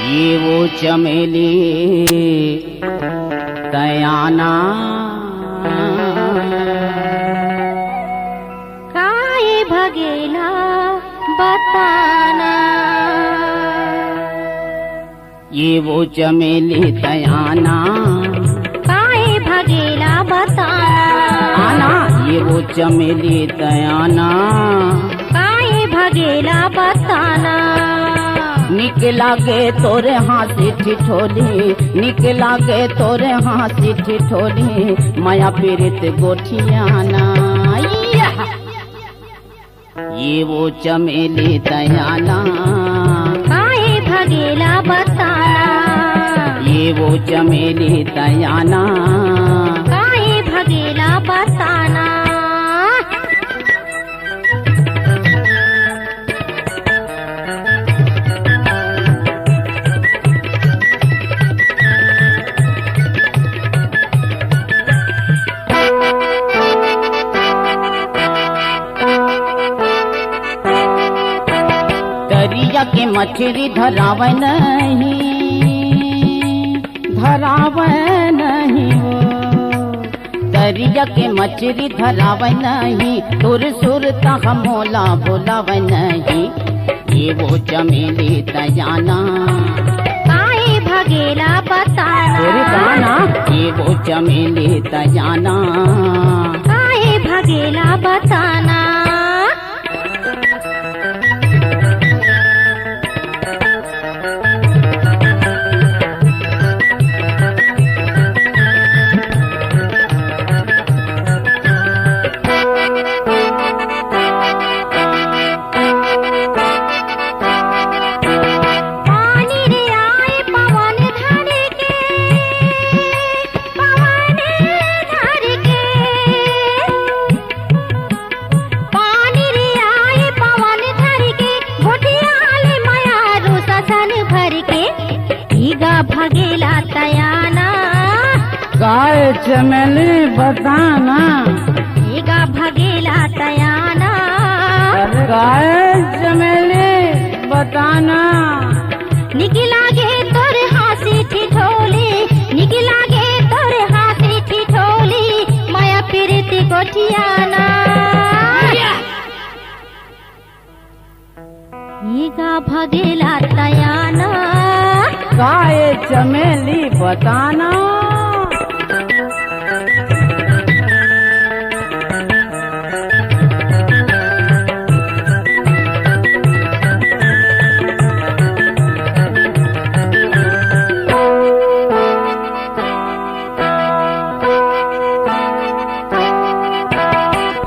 ये वो चमेली तयाना काहे भगेला बताना। ये वो चमेली तयाना काहे भगेला बताना। आना ये वो चमेली तयाना काहे भगेला बताना। निकला के तोरे हाथी ठिठोली, निकला के तोरे हाथी ठिठोली, माया पीड़ित गोठियाना। ये वो चमेली तयाना काहे भगेला बताना। ये वो चमेली तयाना काहे भगेला बताना। दरिया के मछली धरावे नहीं वो दरिया के मछली धरावे नहीं, तुर सुर तक मोला बोलावे नहीं। ये वो चमेली तयाना काहे भगेला बताना। ये वो चमेली तयाना काहे भगेला बताना। भगेला तयाना गाय चमेली बताना। येगा भगेला तयाना गाय चमेली बताना। निकला गे तोरे हाथी ठिठोली, निकला गे तोरे हाथी ठिठोली, माया पीड़ित गोठियाना। येगा भगेला तयाना गाय चमेली बताना।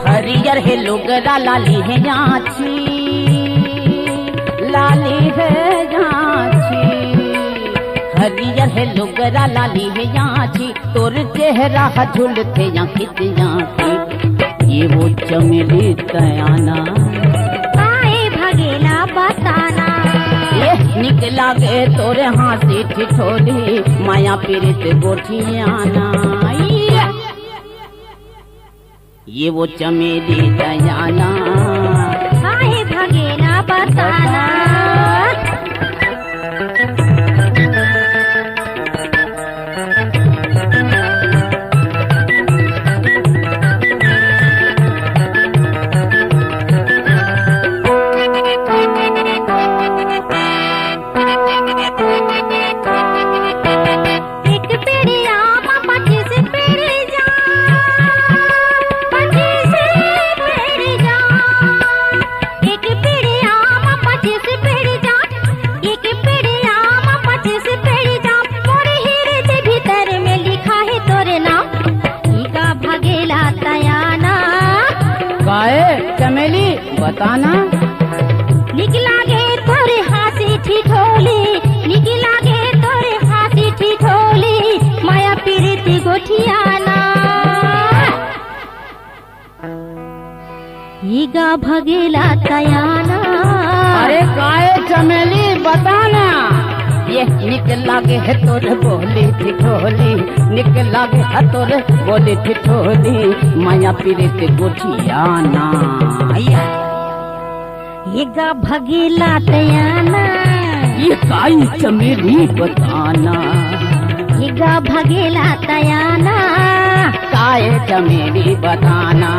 हरियर है लोगरा लाली है जाची, लाली है जाची। हरियर है लोगरा लाली है जाची, तोर चेहरा झुलते या खिच जाती। ये वो चमेली तयाना काहे भगेला बताना। ये निकला गे तोरे हाथी ठिठोली, माया पीड़ित गोठियाना। ये वो चमेली तयाना काहे भगेला बताना। चमेली बताना। निकला गे तोरे हाथी ठिठोली, निकला गे तोरे हाथी ठिठोली, माया पीड़ित गोठियाना। येगा भगेला तयाना। अरे गाय चमेली बताना। ये निकला गे है तोर बोली ठिठोली, निकला गे है तोर बोली ठिठोली, माया पीड़ित गोठियाना। येगा भगेला तयाना ये काई चमेली बताना, हिगा भगेला तयाना, काय चमेली बताना।